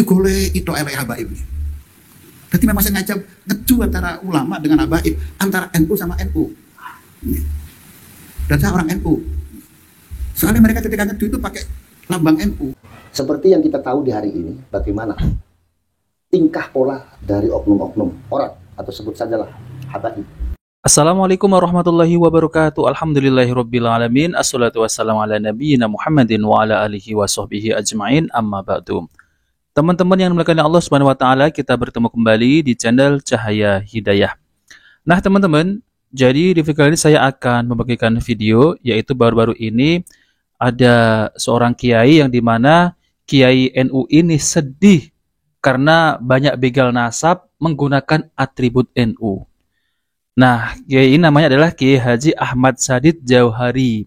Jugole itu elek habaib. Berarti memang sengaja ngeju antara ulama dengan habaib, antara NU sama NU. Dan saya orang NU. Soalnya mereka ketika ngeju itu pakai lambang NU. Seperti yang kita tahu di hari ini, bagaimana tingkah pola dari oknum-oknum orang, atau sebut sajalah habaib. Assalamualaikum warahmatullahi wabarakatuh. Alhamdulillahirrabbilalamin. Assalatu wassalamu ala nabiyyina Muhammadin wa ala alihi wa sahbihi ajma'in, amma ba'du. Teman-teman yang dimuliakan Allah Subhanahu wa taala, kita bertemu kembali di channel Cahaya Hidayah. Nah, teman-teman, jadi di video kali ini saya akan membagikan video, yaitu baru-baru ini ada seorang kiai yang dimana kiai NU ini sedih karena banyak begal nasab menggunakan atribut NU. Nah, kiai ini namanya adalah Kiai Haji Ahmad Sadid Jauhari,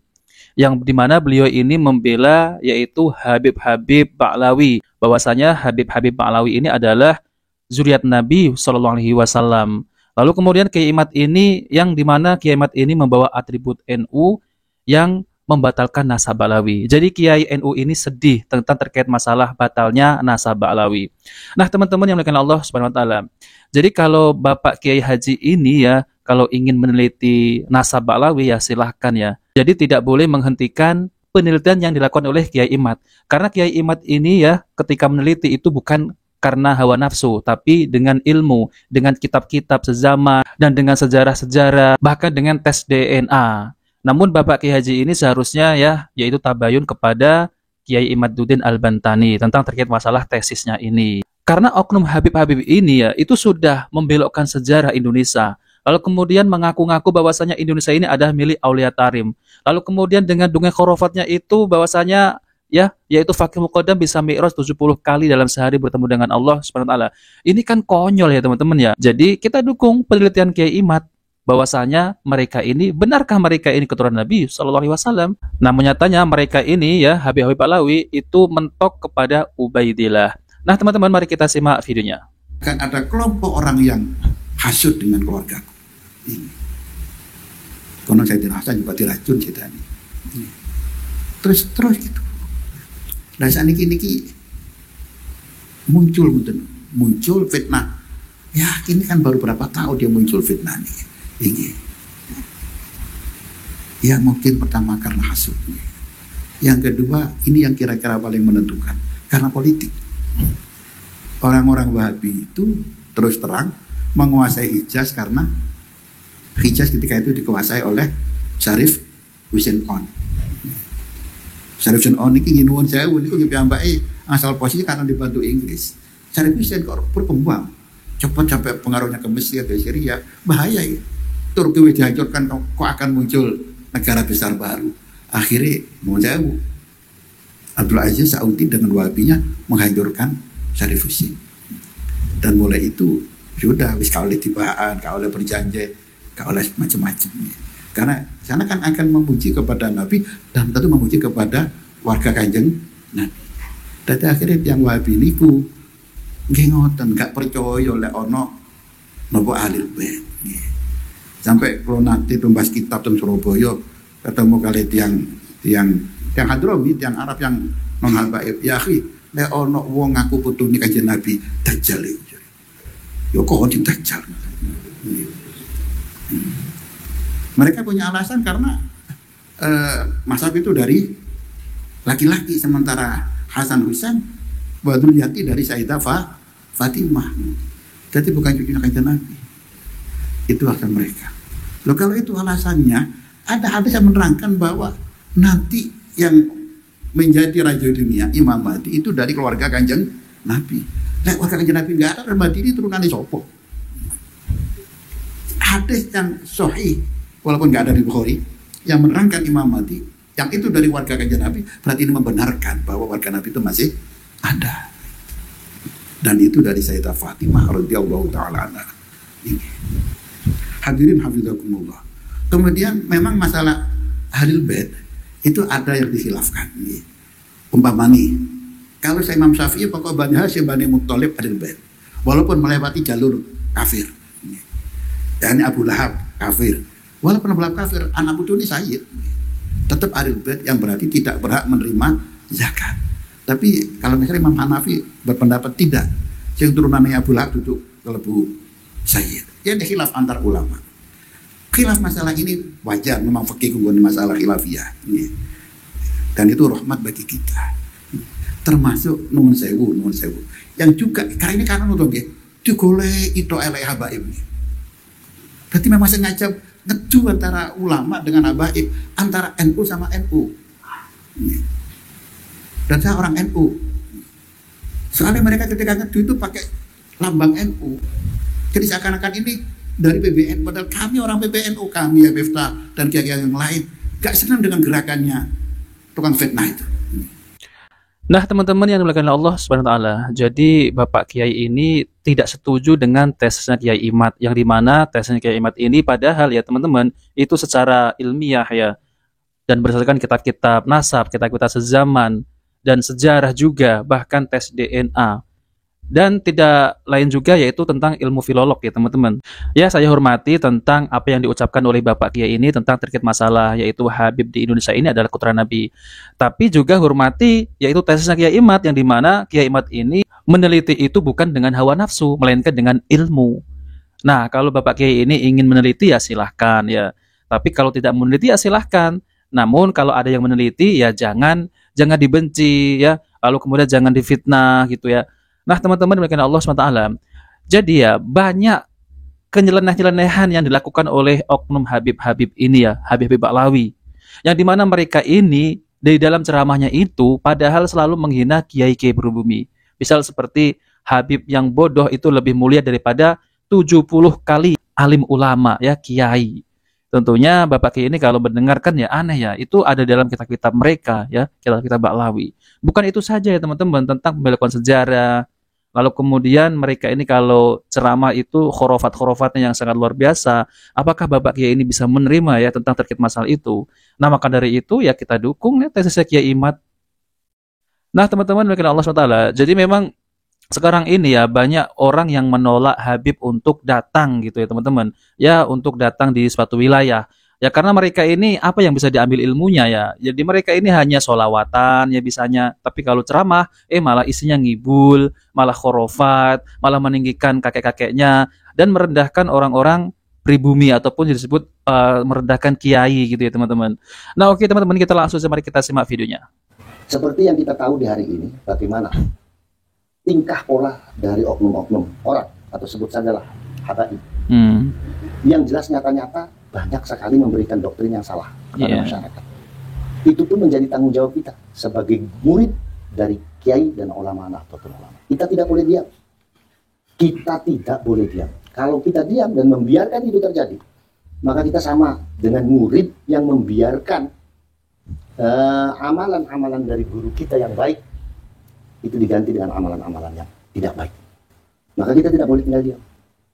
yang dimana beliau ini membela yaitu Habib-Habib Ba'lawi, bahwasanya Habib-Habib Ba'lawi ini adalah zuriat Nabi SAW. Lalu kemudian Kiai Ahmad ini, yang dimana Kiai Ahmad ini membawa atribut NU yang membatalkan nasab Ba'lawi. Jadi Kiai NU ini sedih tentang terkait masalah batalnya nasab Ba'lawi. Nah, teman-teman yang dimuliakan Allah Subhanahu wa taala. Jadi kalau Bapak Kiai Haji ini ya, kalau ingin meneliti nasab Ba'lawi ya silahkan ya. Jadi tidak boleh menghentikan penelitian yang dilakukan oleh Kiai Ahmad. Karena Kiai Ahmad ini ya ketika meneliti itu bukan karena hawa nafsu, tapi dengan ilmu, dengan kitab-kitab sezaman, dan dengan sejarah-sejarah, bahkan dengan tes DNA. Namun Bapak Kiai Haji ini seharusnya ya, yaitu tabayun kepada Kiai Imaduddin Al-Bantani tentang terkait masalah tesisnya ini. Karena oknum Habib-Habib ini ya, itu sudah membelokkan sejarah Indonesia. Lalu kemudian mengaku-ngaku bahwasanya Indonesia ini adalah milik Aulia Tarim. Lalu kemudian dengan dongeng khurafatnya itu bahwasanya ya, yaitu Fakih Muqaddam bisa mi'raj 70 kali dalam sehari bertemu dengan Allah Subhanahu wa taala. Ini kan konyol ya teman-teman ya. Jadi kita dukung penelitian Kiai Ahmad bahwasanya mereka ini, benarkah mereka ini keturunan Nabi SAW? Namun nyatanya mereka ini ya, Habib-Habib Ba'lawi itu mentok kepada Ubaidillah. Nah teman-teman, mari kita simak videonya. Kan ada kelompok orang yang hasut dengan keluargaku. Ini. Konon saya dirasa juga diracun kita ini. Terus gitu. Nah saat ini muncul fitnah. Ya ini kan baru berapa tahun dia muncul fitnah nih. Ini. Ya mungkin pertama karena hasutnya. Yang kedua, ini yang kira-kira paling menentukan, karena politik. Orang-orang Wahabi itu terus terang menguasai Hijaz karena Hijaz ketika itu dikuasai oleh Syarif Hussein On. Syarif Hussein On ini nyuwun sewu niku piyambake asal posisi karena dibantu Inggris. Syarif Hussein kok berkembang cepat sampai pengaruhnya ke Mesir, ke Syria, bahaya ya. Turki dihancurkan, kok akan muncul negara besar baru. Akhirnya mau jauh Abdul Aziz Saudi dengan Wahabinya menghancurkan Syarif Hussein. Dan mulai itu sudah wis kau oleh tibaan, kau oleh perjanjian, kau oleh macam-macam. Karena sana kan akan memuji kepada Nabi dan tentu memuji kepada warga Kanjeng Nabi. Dan akhirnya yang Wahabi niku nggih ngoten, gak percaya oleh ono nopo Ahlul Bait. Sampai kalau nanti tumbas kitab teng Surabaya ketemu kali tiang Hadromi, tiang Arab yang non habaib, ya akhi, lek ono wong ngaku putune Kanjeng Nabi dajjal iku. Yo kok ono dajjal. Mereka punya alasan karena mazhab itu dari laki-laki, sementara Hasan Husain Badriyati dari Sayyidah Fatimah. Jadi bukan cucunya Kanjeng Nabi. Itu alasan mereka. Loh kalau itu alasannya, ada hadis yang menerangkan bahwa nanti yang menjadi raja dunia Imam Mahdi itu dari keluarga Kanjeng Nabi. Nah, keluarga Kanjeng Nabi enggak ada, Mahdi ini turunannya sopo. Hadis yang sahih walaupun enggak ada di Bukhari yang menerangkan Imam Mahdi yang itu dari warga Kanjeng Nabi, berarti ini membenarkan bahwa warga Nabi itu masih ada. Dan itu dari Sayyidah Fatimah radhiyallahu taala anha. Hadirin hafizakumullah. Kemudian memang masalah Ahlul Bait itu ada yang dikhilafkan. Umpamani, kalau saya Imam Syafi'i pokok Bani Hasyim Bani Muttalib Ahlul Bait, walaupun melewati jalur kafir. Dan Abu Lahab kafir. Walaupun Abu Lahab kafir, anak putu ini Sayyid. Tetap Ahlul Bait yang berarti tidak berhak menerima zakat. Tapi kalau misalnya Imam Hanafi berpendapat tidak, yang turunannya Abu Lahab duduk kelebu Sayyid. Ya ada khilaf antar ulama. Khilaf masalah ini wajar, memang fikih kumpul masalah khilafiyah. Dan itu rahmat bagi kita. Termasuk nuwun sewu. Yang juga karena ini karena nonton ya, digoleh itu elek habaib. Berarti memang sengaja ngeju antara ulama dengan habaib, antara NU sama NU. Dan saya orang NU. Soalnya mereka ketika ngeju itu pakai lambang NU. Jadi seakan-akan ini dari PBN, padahal kami orang PBNU, kami ya Miftah dan kiai-kiai yang lain gak senang dengan gerakannya tukang fitnah itu. Nah, teman-teman yang dimuliakan Allah Subhanahu wa taala. Jadi Bapak Kiai ini tidak setuju dengan tesisnya Kiai Imad, yang dimana tesisnya Kiai Imad ini padahal ya teman-teman itu secara ilmiah ya, dan berdasarkan kitab-kitab nasab, kitab-kitab sezaman dan sejarah juga, bahkan tes DNA. Dan tidak lain juga yaitu tentang ilmu filolog ya teman-teman. Ya, saya hormati tentang apa yang diucapkan oleh Bapak Kiai ini tentang terkait masalah yaitu Habib di Indonesia ini adalah putra Nabi. Tapi juga hormati yaitu tesisnya Kiai Imad, yang dimana Kiai Imad ini meneliti itu bukan dengan hawa nafsu, melainkan dengan ilmu. Nah, kalau Bapak Kiai ini ingin meneliti ya silahkan ya. Tapi kalau tidak meneliti ya silahkan. Namun kalau ada yang meneliti ya jangan dibenci ya. Lalu kemudian jangan difitnah gitu ya. Nah, teman-teman dimuliakan Allah SWT. Jadi ya banyak penyeleneh-nyelenehan yang dilakukan oleh oknum Habib-Habib ini ya, Habib-Habib Ba'lawi. Yang dimana mereka ini dari dalam ceramahnya itu padahal selalu menghina kiai-kiai pribumi. Misal seperti Habib yang bodoh itu lebih mulia daripada 70 kali alim ulama ya, kiai. Tentunya Bapak Kiai ini kalau mendengarkan ya aneh ya, itu ada dalam kitab-kitab mereka ya, kitab-kitab Ba'lawi. Bukan itu saja ya teman-teman, tentang pembelajaran sejarah. Lalu kemudian mereka ini kalau ceramah itu khurafat-khurafatnya yang sangat luar biasa. Apakah Bapak Kiai ini bisa menerima ya tentang terkait masalah itu? Nah, maka dari itu ya kita dukung ya tesisnya Kiai Imad. Nah, teman-teman dimuliakan Allah SWT. Jadi memang sekarang ini ya banyak orang yang menolak Habib untuk datang gitu ya teman-teman. Ya, untuk datang di suatu wilayah. Ya karena mereka ini apa yang bisa diambil ilmunya ya. Jadi mereka ini hanya sholawatan ya bisanya. Tapi kalau ceramah malah isinya ngibul, malah khurafat, malah meninggikan kakek-kakeknya dan merendahkan orang-orang pribumi ataupun disebut merendahkan kiai gitu ya teman-teman. Nah, oke teman-teman, kita langsung saja mari kita simak videonya. Seperti yang kita tahu di hari ini, bagaimana tingkah pola dari oknum-oknum orang atau sebut sajalah habaib. Yang jelas nyata-nyata banyak sekali memberikan doktrin yang salah kepada masyarakat. Itu pun menjadi tanggung jawab kita sebagai murid dari kiai dan ulama Nahdlatul Ulama. Kita tidak boleh diam. Kita tidak boleh diam. Kalau kita diam dan membiarkan itu terjadi, maka kita sama dengan murid yang membiarkan amalan-amalan dari guru kita yang baik itu diganti dengan amalan-amalan yang tidak baik. Maka kita tidak boleh tinggal diam.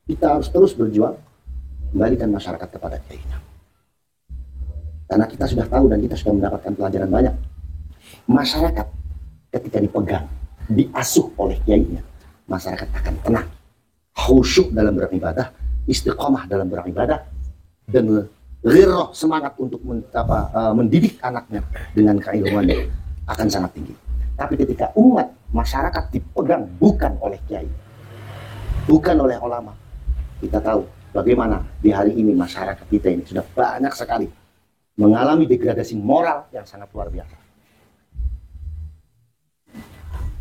Kita harus terus berjuang kembalikan masyarakat kepada kiainya. Karena kita sudah tahu dan kita sudah mendapatkan pelajaran banyak. Masyarakat ketika dipegang, diasuh oleh kiainya, masyarakat akan tenang, khusyuk dalam beribadah, istiqomah dalam beribadah, dan ghirrah, semangat untuk mendidik anaknya dengan keilmuannya akan sangat tinggi. Tapi ketika umat masyarakat dipegang bukan oleh kiai, bukan oleh ulama, kita tahu bagaimana di hari ini masyarakat kita ini sudah banyak sekali mengalami degradasi moral yang sangat luar biasa.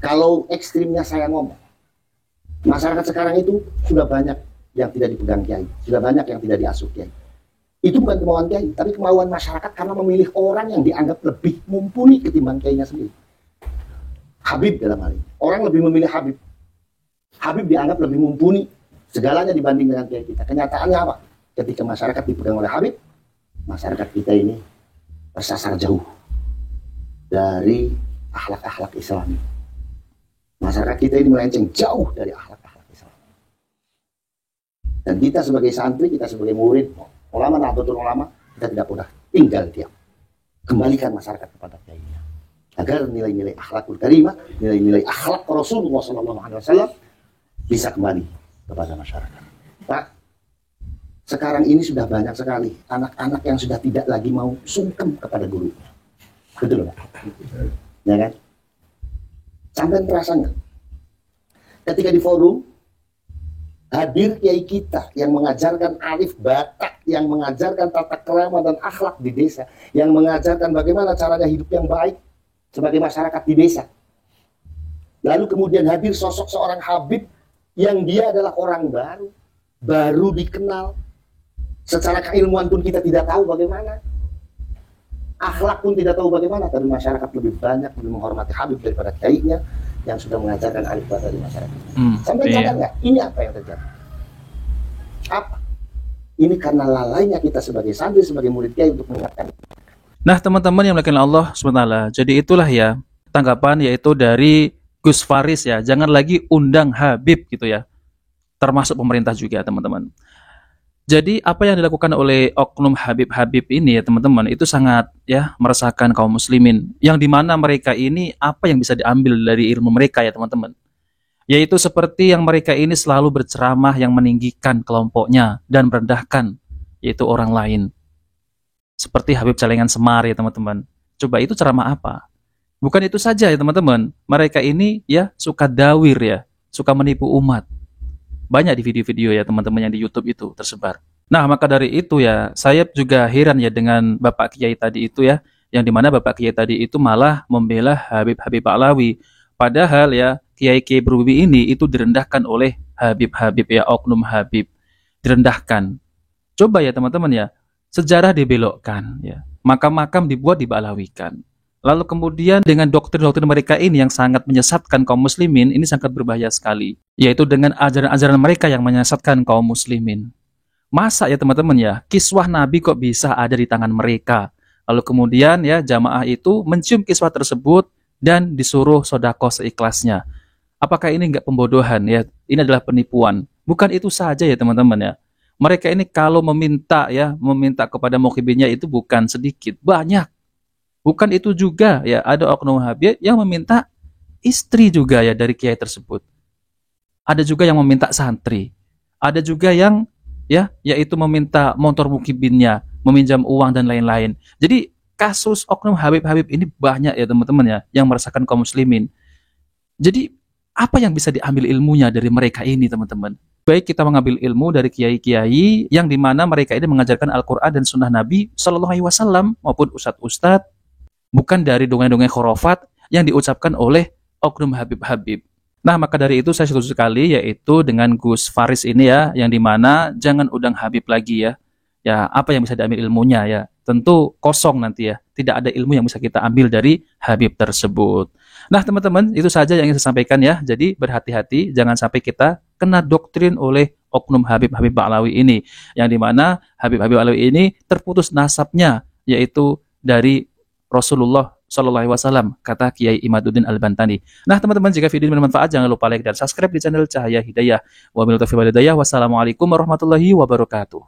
Kalau ekstrimnya saya ngomong, masyarakat sekarang itu sudah banyak yang tidak dipegang kiai, sudah banyak yang tidak diasuh kiai. Itu bukan kemauan kiai, tapi kemauan masyarakat karena memilih orang yang dianggap lebih mumpuni ketimbang kiainya sendiri. Habib dalam hal ini, orang lebih memilih Habib. Habib dianggap lebih mumpuni segalanya dibanding dengan kiai kita. Kenyataannya apa? Ketika masyarakat dipegang oleh Habib, masyarakat kita ini tersasar jauh dari akhlak-akhlak Islami. Masyarakat kita ini melenceng jauh dari akhlak-akhlak Islam. Dan kita sebagai santri, kita sebagai murid, ulama Nahdlatul Ulama, kita tidak mudah tinggal diam. Kembalikan masyarakat kepada kiainya. Agar nilai-nilai akhlakul karimah, nilai-nilai akhlak Rasulullah SAW bisa kembali kepada masyarakat. Pak, sekarang ini sudah banyak sekali anak-anak yang sudah tidak lagi mau sungkem kepada gurunya. Betul Pak? Ya kan? Sampai terasa nggak? Ketika di forum, hadir kiai kita yang mengajarkan alif batak, yang mengajarkan tata krama dan akhlak di desa, yang mengajarkan bagaimana caranya hidup yang baik sebagai masyarakat di desa. Lalu kemudian hadir sosok seorang Habib yang dia adalah orang baru dikenal. Secara keilmuan pun kita tidak tahu bagaimana. Akhlak pun tidak tahu bagaimana, tapi masyarakat lebih banyak lebih menghormati Habib daripada kiainya yang sudah mengajarkan alif batak di masyarakat. Sampai sadar nggak? Ini apa yang terjadi? Apa? Ini karena lalainya kita sebagai santri, sebagai murid kiai untuk mengingatkan. Nah, teman-teman yang dimuliakan Allah SWT, jadi itulah ya tanggapan yaitu dari Gus Faris ya. Jangan lagi undang Habib gitu ya. Termasuk pemerintah juga, teman-teman. Jadi apa yang dilakukan oleh oknum Habib-Habib ini ya teman-teman, itu sangat ya meresahkan kaum muslimin. Yang dimana mereka ini apa yang bisa diambil dari ilmu mereka ya teman-teman. Yaitu seperti yang mereka ini selalu berceramah yang meninggikan kelompoknya dan merendahkan yaitu orang lain. Seperti Habib Celengan Semar ya teman-teman. Coba itu ceramah apa? Bukan itu saja ya teman-teman. Mereka ini ya suka dawir ya, suka menipu umat. Banyak di video-video ya teman-teman yang di YouTube itu tersebar. Nah, maka dari itu ya, saya juga heran ya dengan Bapak Kiai tadi itu ya, yang dimana Bapak Kiai tadi itu malah membela Habib-Habib Ba'lawi. Padahal ya, Kiai-Kiai berwiwi ini itu direndahkan oleh Habib-Habib ya, oknum Habib. Direndahkan. Coba ya teman-teman ya, sejarah dibelokkan ya, makam-makam dibuat diba'lawikan. Lalu kemudian dengan doktrin-doktrin mereka ini yang sangat menyesatkan kaum muslimin, ini sangat berbahaya sekali. Yaitu dengan ajaran-ajaran mereka yang menyesatkan kaum muslimin. Masa ya teman-teman ya, kiswah Nabi kok bisa ada di tangan mereka. Lalu kemudian ya jamaah itu mencium kiswah tersebut dan disuruh sodako seikhlasnya. Apakah ini enggak pembodohan ya? Ini adalah penipuan. Bukan itu saja ya teman-teman ya. Mereka ini kalau meminta kepada mukhibinnya itu bukan sedikit, banyak. Bukan itu juga ya, ada oknum Habib yang meminta istri juga ya dari kiai tersebut. Ada juga yang meminta santri. Ada juga yang ya yaitu meminta motor mukibinnya, meminjam uang dan lain-lain. Jadi kasus oknum Habib-Habib ini banyak ya teman-teman ya yang meresahkan kaum muslimin. Jadi apa yang bisa diambil ilmunya dari mereka ini teman-teman? Baik kita mengambil ilmu dari kiai-kiai yang dimana mereka ini mengajarkan Al-Quran dan Sunnah Nabi Sallallahu Alaihi Wasallam maupun ustadz-ustadz, bukan dari dongeng-dongeng khurafat yang diucapkan oleh oknum Habib-Habib. Nah, maka dari itu saya setuju sekali yaitu dengan Gus Faris ini ya, yang dimana jangan undang Habib lagi ya. Ya, apa yang bisa diambil ilmunya ya? Tentu kosong nanti ya. Tidak ada ilmu yang bisa kita ambil dari Habib tersebut. Nah, teman-teman, itu saja yang ingin saya sampaikan ya. Jadi berhati-hati, jangan sampai kita kena doktrin oleh oknum Habib-Habib Ba'lawi ini. Yang dimana Habib-Habib Ba'lawi ini terputus nasabnya, yaitu dari Rasulullah Sallallahu Alaihi Wasallam, kata Kiai Imaduddin Al-Bantani. Nah teman-teman, jika video ini bermanfaat jangan lupa like dan subscribe di channel Cahaya Hidayah. Wabillahi taufiq wal hidayah. Wassalamualaikum warahmatullahi wabarakatuh.